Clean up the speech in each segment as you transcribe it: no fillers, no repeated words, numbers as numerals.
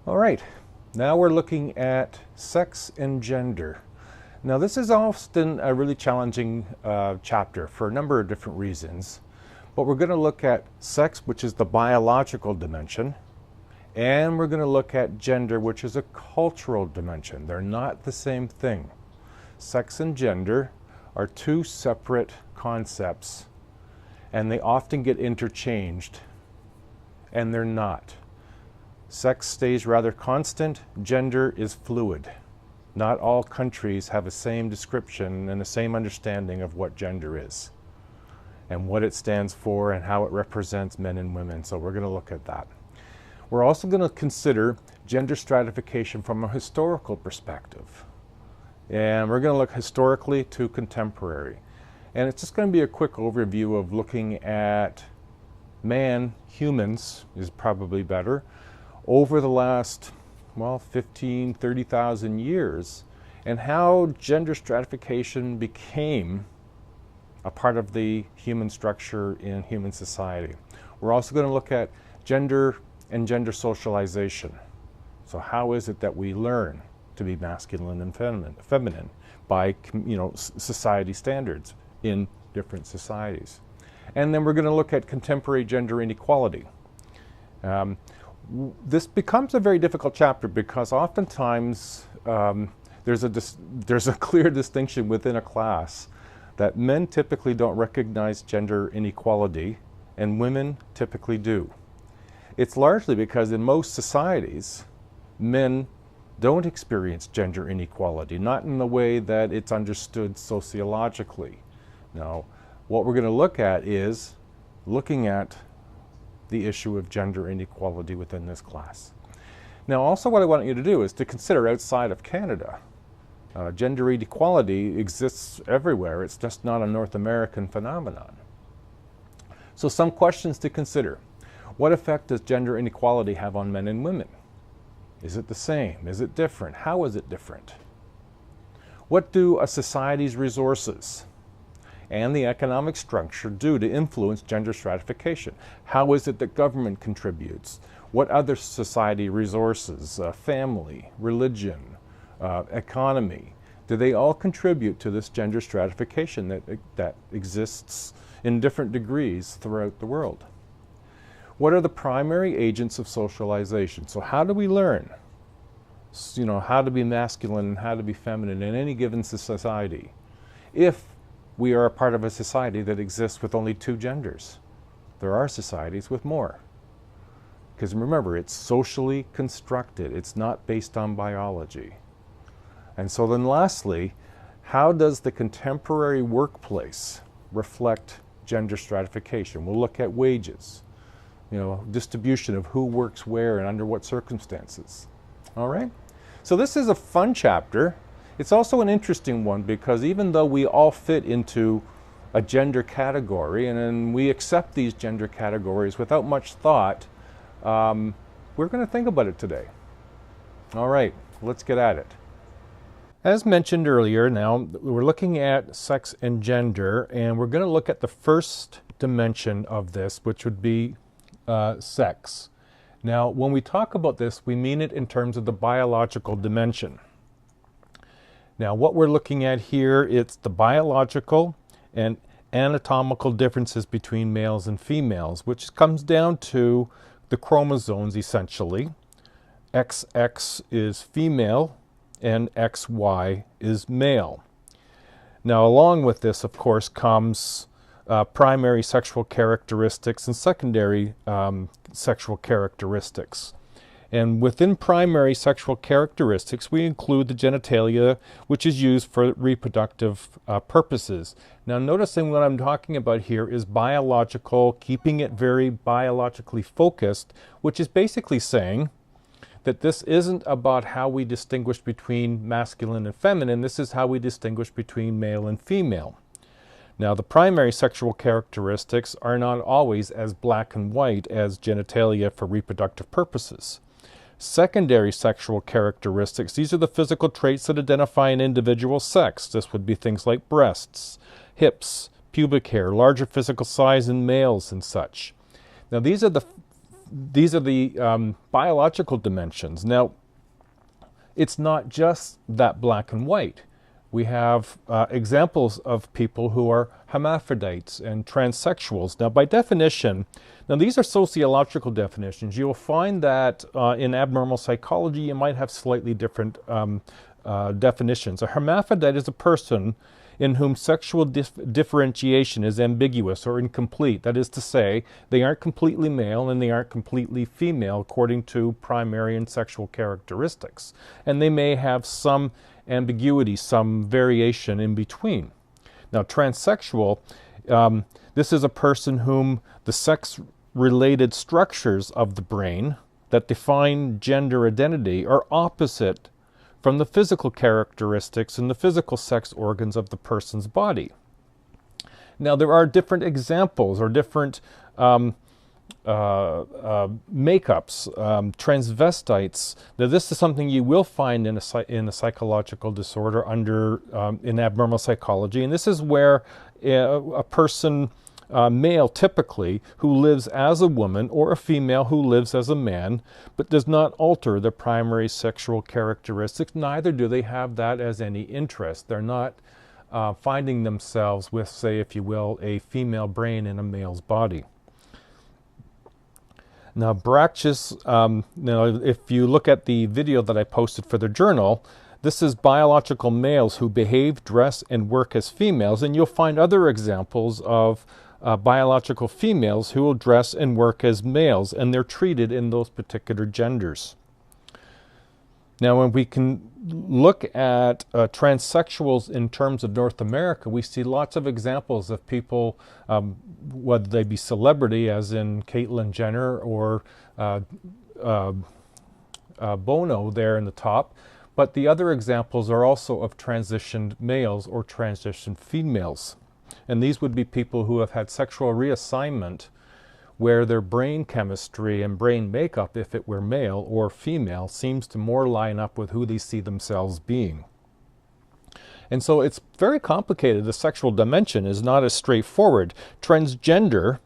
All right, now we're looking at sex and gender. Now this is often a really challenging chapter for a number of different reasons, but we're going to look at sex, which is the biological dimension, and we're going to look at gender, which is a cultural dimension. They're not the same thing. Sex and gender are two separate concepts, and they often get interchanged, and they're not. Sex stays rather constant, gender is fluid. Not all countries have the same description and the same understanding of what gender is and what it stands for and how it represents men and women. So we're going to look at that. We're also going to consider gender stratification from a historical perspective. And we're going to look historically to contemporary. And it's just going to be a quick overview of looking at humans is probably better, over the last, 30,000 years, and how gender stratification became a part of the human structure in human society. We're also going to look at gender and gender socialization. So how is it that we learn to be masculine and feminine by society standards in different societies? And then we're going to look at contemporary gender inequality. This becomes a very difficult chapter because oftentimes there's a clear distinction within a class that men typically don't recognize gender inequality and women typically do. It's largely because in most societies, men don't experience gender inequality, not in the way that it's understood sociologically. Now, what we're going to look at is looking at the issue of gender inequality within this class. Now, also what I want you to do is to consider outside of Canada. Gender inequality exists everywhere. It's just not a North American phenomenon. So some questions to consider. What effect does gender inequality have on men and women? Is it the same? Is it different? How is it different? What do a society's resources and the economic structure do to influence gender stratification? How is it that government contributes? What other society resources, family, religion, economy, do they all contribute to this gender stratification that exists in different degrees throughout the world? What are the primary agents of socialization? So how do we learn, how to be masculine and how to be feminine in any given society if we are a part of a society that exists with only two genders? There are societies with more. Because remember, it's socially constructed. It's not based on biology. And so then lastly, how does the contemporary workplace reflect gender stratification? We'll look at wages, distribution of who works where and under what circumstances. All right? So this is a fun chapter. It's also an interesting one because even though we all fit into a gender category and we accept these gender categories without much thought, we're going to think about it today. All right, let's get at it. As mentioned earlier, now we're looking at sex and gender, and we're going to look at the first dimension of this, which would be sex. Now, when we talk about this, we mean it in terms of the biological dimension. Now, what we're looking at here, it's the biological and anatomical differences between males and females, which comes down to the chromosomes, essentially. XX is female and XY is male. Now, along with this, of course, comes primary sexual characteristics and secondary sexual characteristics. And within primary sexual characteristics, we include the genitalia, which is used for reproductive purposes. Now, noticing what I'm talking about here is biological, keeping it very biologically focused, which is basically saying that this isn't about how we distinguish between masculine and feminine. This is how we distinguish between male and female. Now, the primary sexual characteristics are not always as black and white as genitalia for reproductive purposes. Secondary sexual characteristics, these are the physical traits that identify an individual's sex. This would be things like breasts, hips, pubic hair, larger physical size in males and such. Now, these are the these are the biological dimensions. Now, it's not just that black and white. We have examples of people who are hermaphrodites and transsexuals. Now, by definition, now these are sociological definitions. You'll find that in abnormal psychology, you might have slightly different definitions. A hermaphrodite is a person in whom sexual differentiation is ambiguous or incomplete. That is to say, they aren't completely male and they aren't completely female according to primary and sexual characteristics. And they may have some ambiguity, some variation in between. Now, transsexual, this is a person whom the sex-related structures of the brain that define gender identity are opposite from the physical characteristics and the physical sex organs of the person's body. Now, there are different examples or different makeups, transvestites. Now, this is something you will find in a psychological disorder in abnormal psychology, and this is where a person, male typically, who lives as a woman, or a female who lives as a man, but does not alter their primary sexual characteristics. Neither do they have that as any interest. They're not finding themselves with, say, if you will, a female brain in a male's body. Now, Brach's, now, if you look at the video that I posted for the journal, this is biological males who behave, dress, and work as females, and you'll find other examples of biological females who will dress and work as males, and they're treated in those particular genders. Now, when we can look at transsexuals in terms of North America, we see lots of examples of people, whether they be celebrity, as in Caitlyn Jenner or Bono there in the top, but the other examples are also of transitioned males or transitioned females. And these would be people who have had sexual reassignment where their brain chemistry and brain makeup, if it were male or female, seems to more line up with who they see themselves being. And so it's very complicated. The sexual dimension is not as straightforward. Transgender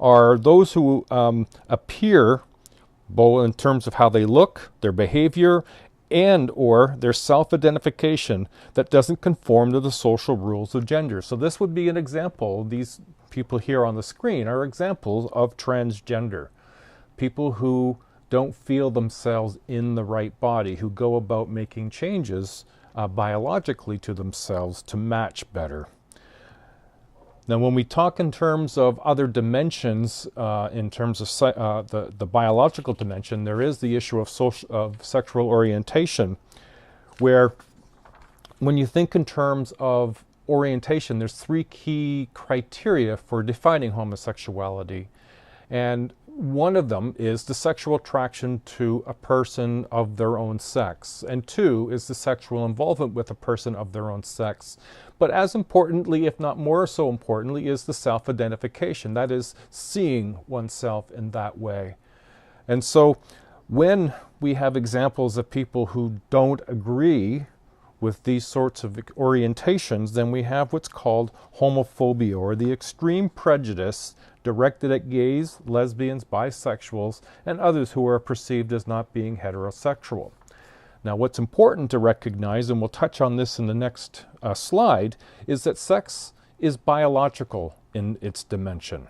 are those who appear, both in terms of how they look, their behavior, and or their self-identification that doesn't conform to the social rules of gender. So this would be an example. These people here on the screen are examples of transgender. People who don't feel themselves in the right body, who go about making changes biologically to themselves to match better. Now, when we talk in terms of other dimensions, in terms of the biological dimension, there is the issue of sexual orientation, where when you think in terms of orientation, there's three key criteria for defining homosexuality. And one of them is the sexual attraction to a person of their own sex. And two is the sexual involvement with a person of their own sex. But as importantly, if not more so importantly, is the self-identification. That is, seeing oneself in that way. And so when we have examples of people who don't agree with these sorts of orientations, then we have what's called homophobia, or the extreme prejudice directed at gays, lesbians, bisexuals, and others who are perceived as not being heterosexual. Now, what's important to recognize, and we'll touch on this in the next slide, is that sex is biological in its dimension.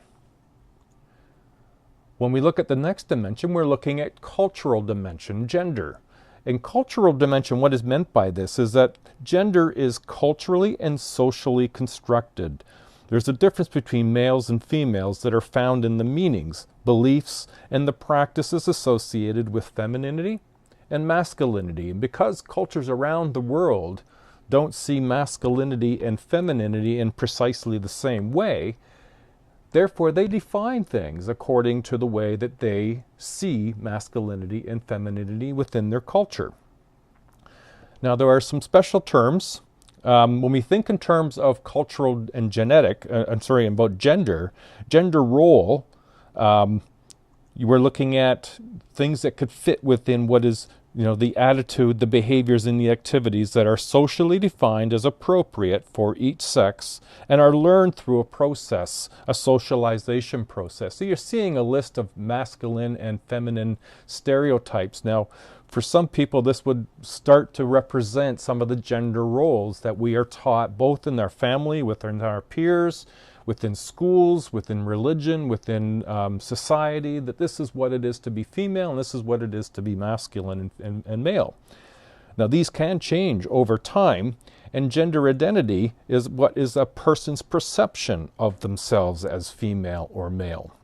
When we look at the next dimension, we're looking at cultural dimension, gender. In cultural dimension, what is meant by this is that gender is culturally and socially constructed. There's a difference between males and females that are found in the meanings, beliefs, and the practices associated with femininity and masculinity. And because cultures around the world don't see masculinity and femininity in precisely the same way, therefore they define things according to the way that they see masculinity and femininity within their culture. Now, there are some special terms. When we think in terms of cultural and genetic, about gender role, you were looking at things that could fit within what is the attitude, the behaviors, and the activities that are socially defined as appropriate for each sex and are learned through a process, a socialization process. So you're seeing a list of masculine and feminine stereotypes. Now, for some people, this would start to represent some of the gender roles that we are taught both in our family, within our peers, within schools, within religion, within society, that this is what it is to be female and this is what it is to be masculine and male. Now, these can change over time, and gender identity is what is a person's perception of themselves as female or male.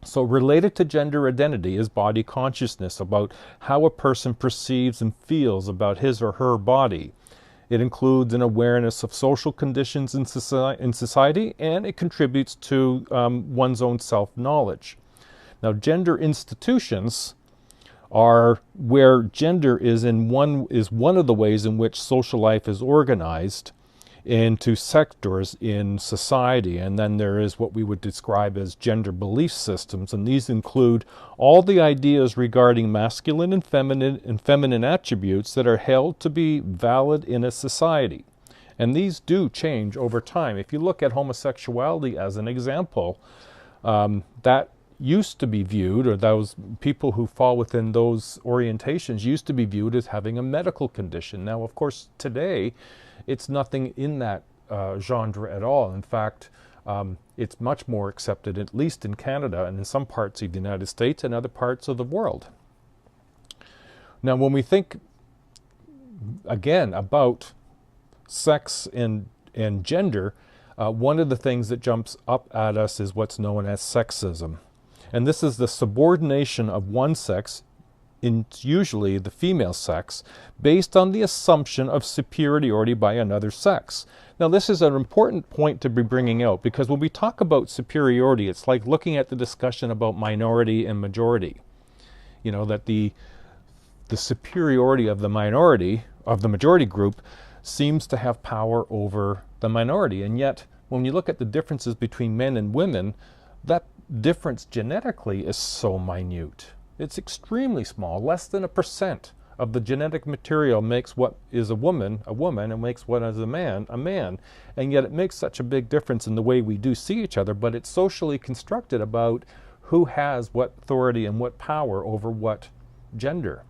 So related to gender identity is body consciousness, about how a person perceives and feels about his or her body. It includes an awareness of social conditions in society, and it contributes to one's own self-knowledge. Now, gender institutions are where gender is one of the ways in which social life is organized into sectors in society, and then there is what we would describe as gender belief systems, and these include all the ideas regarding masculine and feminine attributes that are held to be valid in a society. And these do change over time. If you look at homosexuality as an example, that used to be viewed, or those people who fall within those orientations used to be viewed as having a medical condition. Now, of course, today it's nothing in that genre at all. In fact, it's much more accepted, at least in Canada and in some parts of the United States and other parts of the world. Now, when we think, again, about sex and gender, one of the things that jumps up at us is what's known as sexism. And this is the subordination of one sex, usually the female sex, based on the assumption of superiority by another sex. Now, this is an important point to be bringing out, because when we talk about superiority, it's like looking at the discussion about minority and majority. That the superiority of the majority group seems to have power over the minority. And yet, when you look at the differences between men and women, that difference genetically is so minute. It's extremely small. Less than 1% of the genetic material makes what is a woman, and makes what is a man. And yet it makes such a big difference in the way we do see each other, but it's socially constructed about who has what authority and what power over what gender.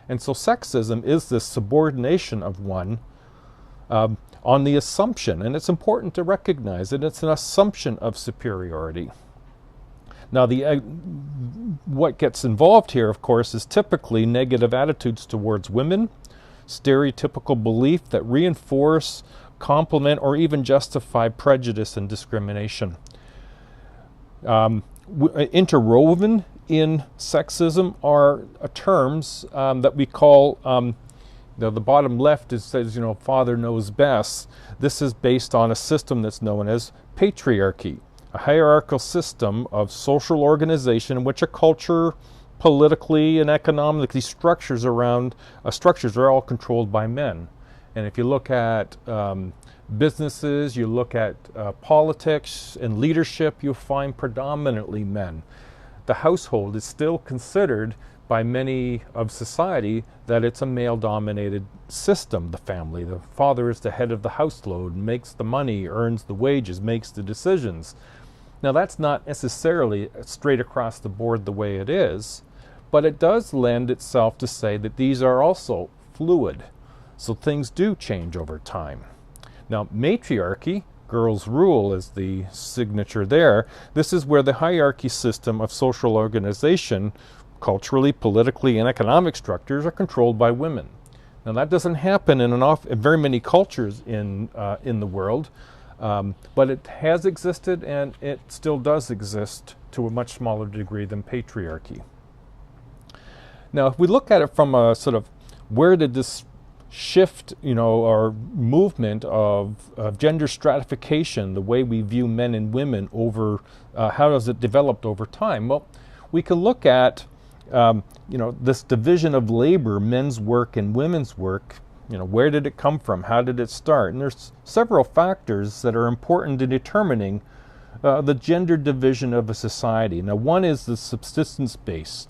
And so sexism is this subordination of one on the assumption, and it's important to recognize that it's an assumption of superiority. Now, what gets involved here, of course, is typically negative attitudes towards women, stereotypical belief that reinforce, complement, or even justify prejudice and discrimination. Interwoven in sexism are terms that we call, the bottom left says, father knows best. This is based on a system that's known as patriarchy, a hierarchical system of social organization in which a culture, politically and economically, structures are all controlled by men. And if you look at businesses, you look at politics and leadership, you'll find predominantly men. The household is still considered by many of society that it's a male-dominated system, the family. The father is the head of the household, makes the money, earns the wages, makes the decisions. Now, that's not necessarily straight across the board the way it is, but it does lend itself to say that these are also fluid. So things do change over time. Now, matriarchy, girls rule is the signature there. This is where the hierarchy system of social organization, culturally, politically, and economic structures are controlled by women. Now, that doesn't happen in very many cultures in the world. But it has existed, and it still does exist to a much smaller degree than patriarchy. Now, if we look at it from a sort of where did this shift, or movement of gender stratification, the way we view men and women over, how does it develop over time? Well, we can look at, this division of labor, men's work and women's work. Where did it come from? How did it start? And there's several factors that are important in determining the gender division of a society. Now, one is the subsistence base.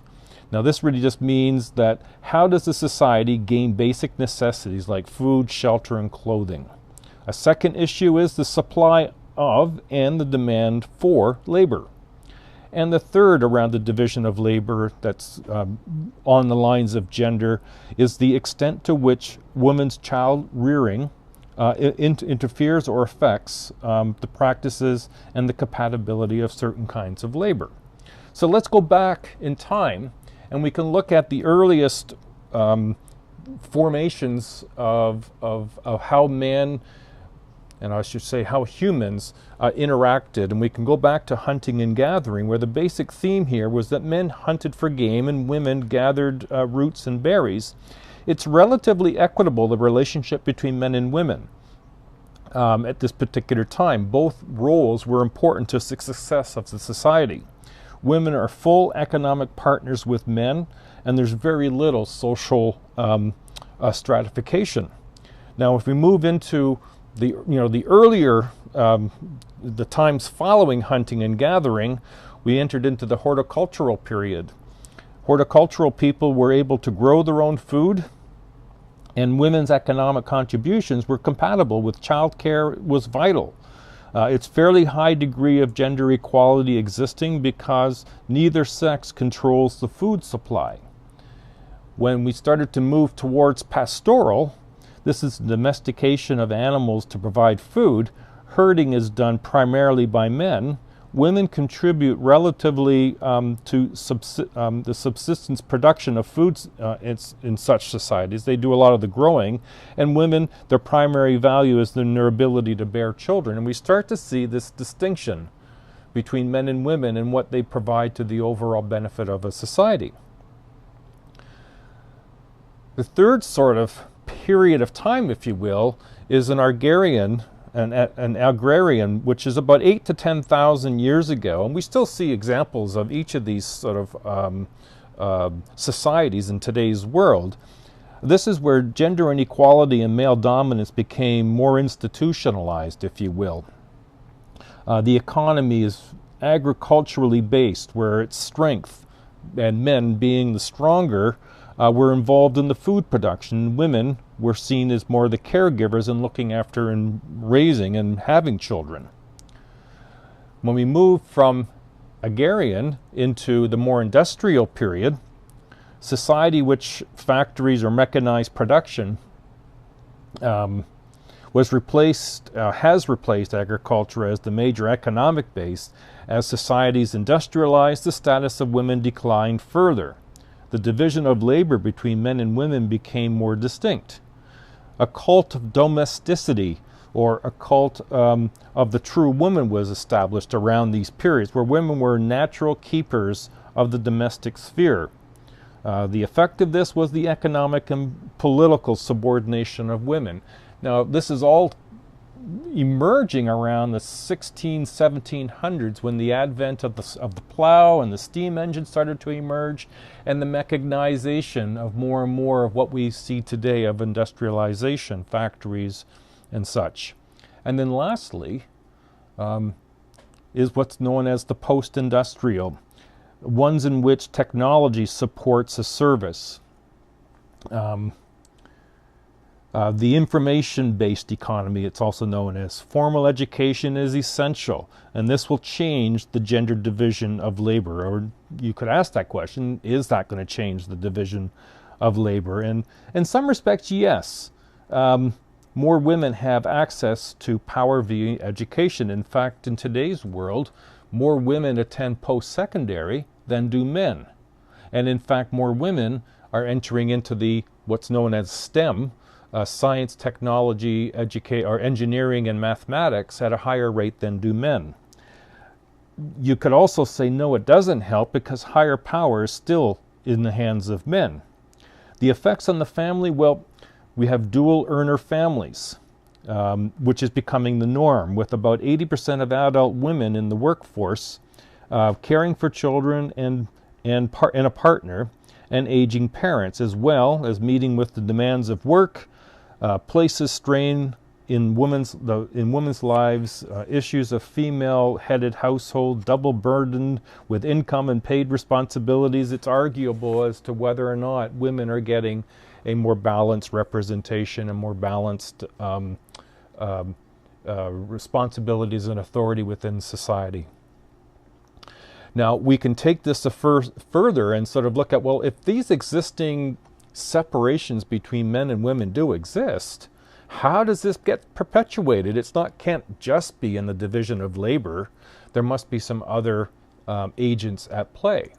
Now this really just means that how does a society gain basic necessities like food, shelter, and clothing? A second issue is the supply of and the demand for labor. And the third around the division of labor that's on the lines of gender is the extent to which women's child rearing interferes or affects the practices and the compatibility of certain kinds of labor. So let's go back in time and we can look at the earliest formations of how man, and I should say how humans interacted. And we can go back to hunting and gathering, where the basic theme here was that men hunted for game and women gathered roots and berries. It's relatively equitable, the relationship between men and women at this particular time. Both roles were important to the success of the society. Women are full economic partners with men, and there's very little social stratification. Now, if we move into the earlier the times following hunting and gathering, we entered into the horticultural period. Horticultural people were able to grow their own food, and women's economic contributions were compatible with childcare was vital. It's fairly high degree of gender equality existing because neither sex controls the food supply. When we started to move towards pastoral, this is the domestication of animals to provide food. Herding is done primarily by men. Women contribute relatively to the subsistence production of foods in such societies. They do a lot of the growing, and women, their primary value is their ability to bear children. And we start to see this distinction between men and women and what they provide to the overall benefit of a society. The third sort of period of time, if you will, is an agrarian, which is about 8,000 to 10,000 years ago, and we still see examples of each of these sort of societies in today's world. This is where gender inequality and male dominance became more institutionalized, if you will. The economy is agriculturally based, where its strength, and men being the stronger, were involved in the food production. Women were seen as more the caregivers and looking after and raising and having children. When we move from agrarian into the more industrial period, society which factories or mechanized production has replaced agriculture as the major economic base. As societies industrialized, the status of women declined further. The division of labor between men and women became more distinct. A cult of domesticity, or a cult of the true woman, was established around these periods, where women were natural keepers of the domestic sphere. The effect of this was the economic and political subordination of women. Now, this is all emerging around the 1700s, when the advent of the plow and the steam engine started to emerge, and the mechanization of more and more of what we see today of industrialization, factories and such. And then lastly is what's known as the post-industrial, ones in which technology supports a service. The information-based economy, it's also known as. Formal education is essential, and this will change the gender division of labor. Or you could ask that question, is that going to change the division of labor? And in some respects, yes. More women have access to power via education. In fact, in today's world, more women attend post-secondary than do men. And in fact, more women are entering into what's known as STEM, science, technology, or engineering and mathematics, at a higher rate than do men. You could also say no, it doesn't help, because higher power is still in the hands of men. The effects on the family, well, we have dual earner families, which is becoming the norm, with about 80% of adult women in the workforce caring for children and a partner, and aging parents, as well as meeting with the demands of work, places strain in women's lives, issues of female-headed household, double burdened with income and paid responsibilities. It's arguable as to whether or not women are getting a more balanced representation and more balanced responsibilities and authority within society. Now, we can take this further and sort of look at, well, if these existing separations between men and women do exist, how does this get perpetuated? Can't just be in the division of labor. There must be some other agents at play.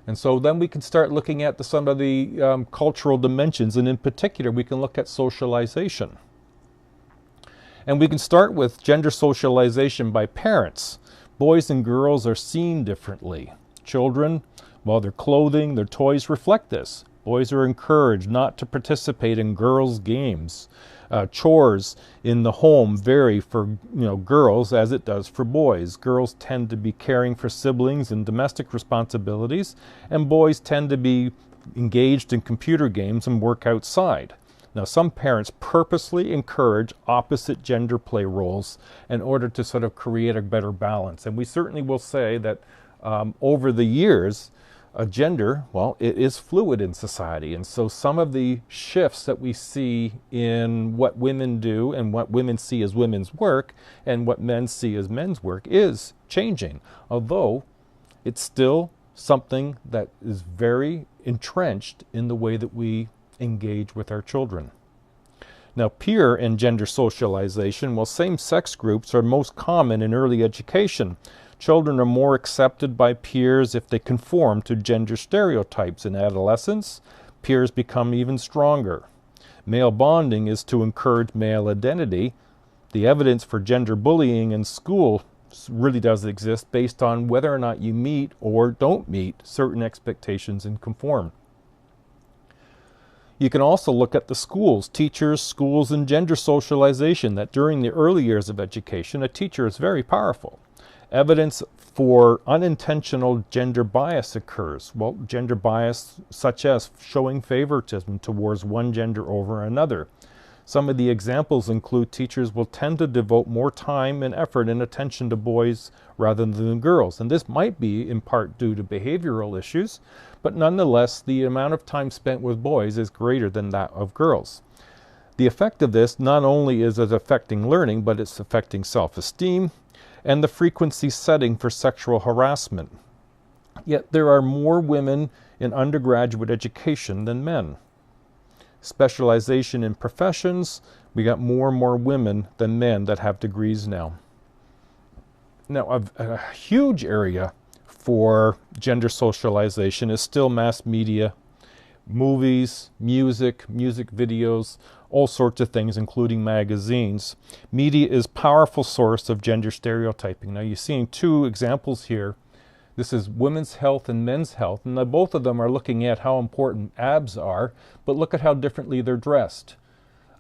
And so then we can start looking at some of the cultural dimensions, and in particular, we can look at socialization. And we can start with gender socialization by parents. Boys and girls are seen differently. Children, well, their clothing, their toys reflect this. Boys are encouraged not to participate in girls' games. Chores in the home vary for girls as it does for boys. Girls tend to be caring for siblings and domestic responsibilities, and boys tend to be engaged in computer games and work outside. Now, some parents purposely encourage opposite gender play roles in order to sort of create a better balance. And we certainly will say that over the years, gender, well, it is fluid in society. And so some of the shifts that we see in what women do and what women see as women's work and what men see as men's work is changing. Although it's still something that is very entrenched in the way that we engage with our children. Now, peer and gender socialization, well, same-sex groups are most common in early education. Children are more accepted by peers if they conform to gender stereotypes. In adolescence, peers become even stronger. Male bonding is to encourage male identity. The evidence for gender bullying in school really does exist based on whether or not you meet or don't meet certain expectations and conform. You can also look at the schools, teachers, schools, and gender socialization, that during the early years of education, a teacher is very powerful. Evidence for unintentional gender bias occurs. Well, gender bias such as showing favoritism towards one gender over another. Some of the examples include teachers will tend to devote more time and effort and attention to boys rather than girls. And this might be in part due to behavioral issues, but nonetheless, the amount of time spent with boys is greater than that of girls. The effect of this not only is it affecting learning, but it's affecting self-esteem and the frequency setting for sexual harassment. Yet there are more women in undergraduate education than men. Specialization in professions, we got more and more women than men that have degrees now. Now, a huge area for gender socialization is still mass media, movies, music videos, all sorts of things, including magazines. Media is a powerful source of gender stereotyping. Now, you're seeing two examples here. This is women's health and men's health, and both of them are looking at how important abs are, but look at how differently they're dressed.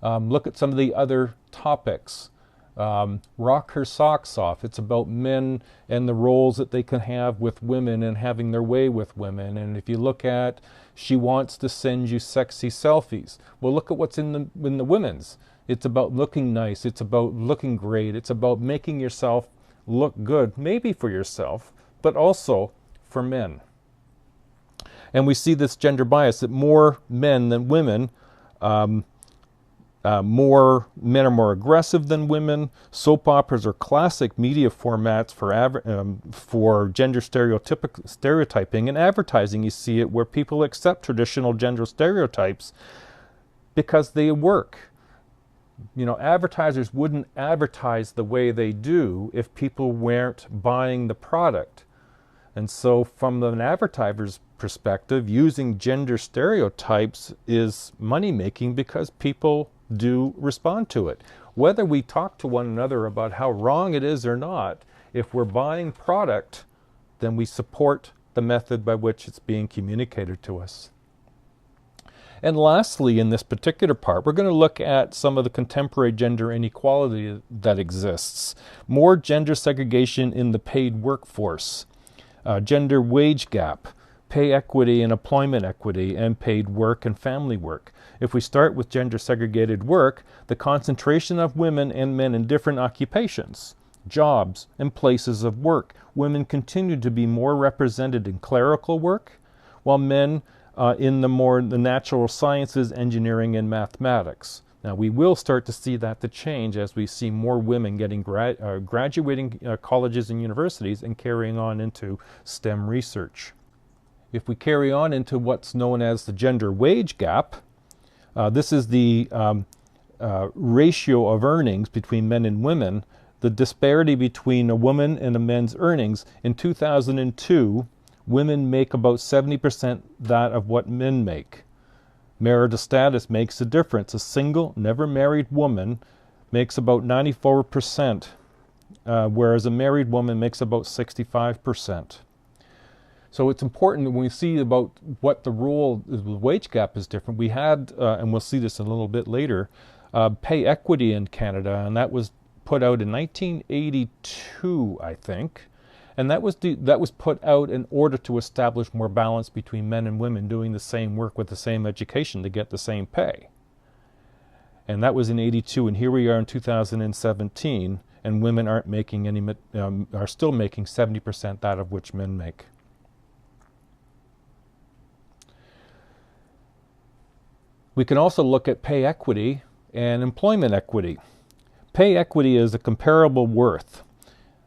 Look at some of the other topics. Rock her socks off. It's about men and the roles that they can have with women and having their way with women. And if you look at she wants to send you sexy selfies, well, look at what's in the women's. It's about looking nice. It's about looking great. It's about making yourself look good, maybe for yourself, but also for men. And we see this gender bias that more men than women, more men are more aggressive than women. Soap operas are classic media formats for gender stereotyping. In advertising, you see it where people accept traditional gender stereotypes because they work. Advertisers wouldn't advertise the way they do if people weren't buying the product. And so from an advertiser's perspective, using gender stereotypes is money-making because people do respond to it. Whether we talk to one another about how wrong it is or not, if we're buying product, then we support the method by which it's being communicated to us. And lastly, in this particular part, we're going to look at some of the contemporary gender inequality that exists. More gender segregation in the paid workforce. Gender wage gap. pay equity and employment equity, and paid work and family work. If we start with gender segregated work, the concentration of women and men in different occupations, jobs, and places of work. Women continue to be more represented in clerical work, while men in the natural sciences, engineering, and mathematics. Now, we will start to see that to change as we see more women getting graduating colleges and universities and carrying on into STEM research. If we carry on into what's known as the gender wage gap, this is the ratio of earnings between men and women. The disparity between a woman and a man's earnings. In 2002, women make about 70% that of what men make. Marital status makes a difference. A single, never married woman makes about 94%, whereas a married woman makes about 65%. So it's important when we see about what the role, the wage gap is different. We had, and we'll see this a little bit later, pay equity in Canada, and that was put out in 1982, I think. And that was put out in order to establish more balance between men and women doing the same work with the same education to get the same pay. And that was in 82, and here we are in 2017, and women aren't making any, are still making 70% that of which men make. We can also look at pay equity and employment equity. Pay equity is a comparable worth.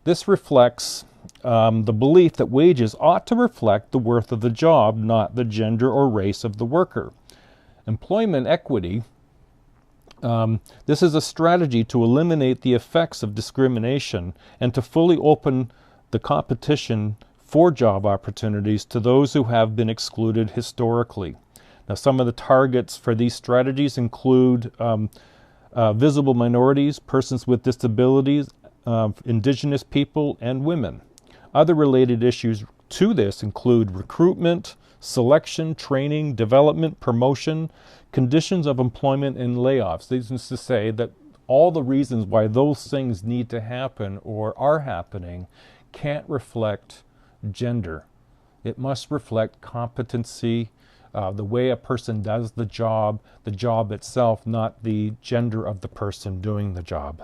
This reflects the belief that wages ought to reflect the worth of the job, not the gender or race of the worker. Employment equity, this is a strategy to eliminate the effects of discrimination and to fully open the competition for job opportunities to those who have been excluded historically. Now, some of the targets for these strategies include visible minorities, persons with disabilities, Indigenous people, and women. Other related issues to this include recruitment, selection, training, development, promotion, conditions of employment, and layoffs. This is to say that all the reasons why those things need to happen or are happening can't reflect gender. It must reflect competency, the way a person does the job itself, not the gender of the person doing the job.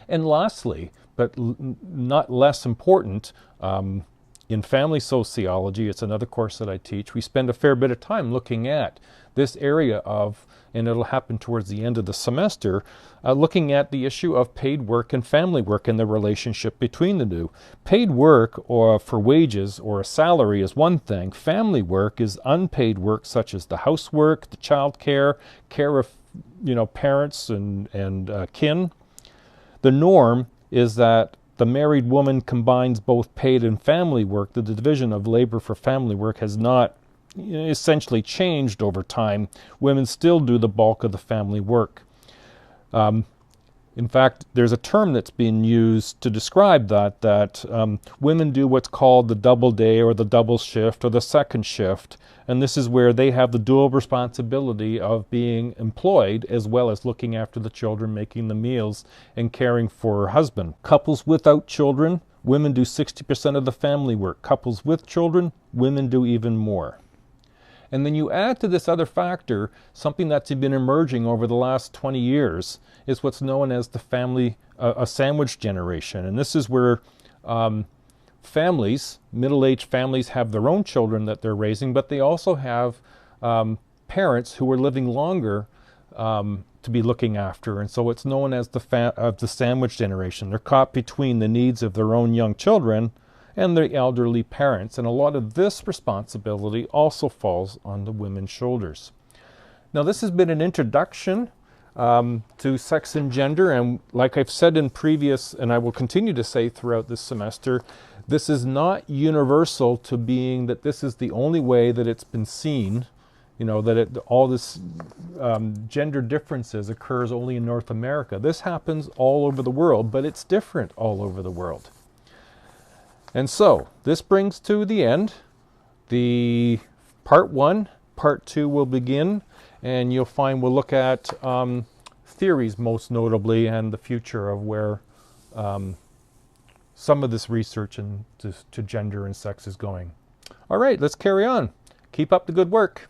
And lastly, but not less important, in family sociology, it's another course that I teach, we spend a fair bit of time looking at this area of, and it'll happen towards the end of the semester, looking at the issue of paid work and family work and the relationship between the two. Paid work or for wages or a salary is one thing. Family work is unpaid work such as the housework, the child care of parents and kin. The norm is that the married woman combines both paid and family work. The division of labor for family work has not essentially changed over time. Women still do the bulk of the family work. In fact, there's a term that's been used to describe that women do what's called the double day or the double shift or the second shift, and this is where they have the dual responsibility of being employed as well as looking after the children, making the meals, and caring for her husband. Couples without children, women do 60% of the family work. Couples with children, women do even more. And then you add to this other factor, something that's been emerging over the last 20 years, is what's known as the family, a sandwich generation. And this is where families, middle-aged families, have their own children that they're raising, but they also have parents who are living longer to be looking after. And so it's known as the sandwich generation. They're caught between the needs of their own young children and their elderly parents. And a lot of this responsibility also falls on the women's shoulders. Now, this has been an introduction to sex and gender, and like I've said in previous, and I will continue to say throughout this semester, this is not universal to being that this is the only way that it's been seen, that all this gender differences occurs only in North America. This happens all over the world, but it's different all over the world. And so, this brings to the end the part 1. Part 2 will begin, and you'll find we'll look at theories most notably and the future of where some of this research into gender and sex is going. All right, let's carry on. Keep up the good work.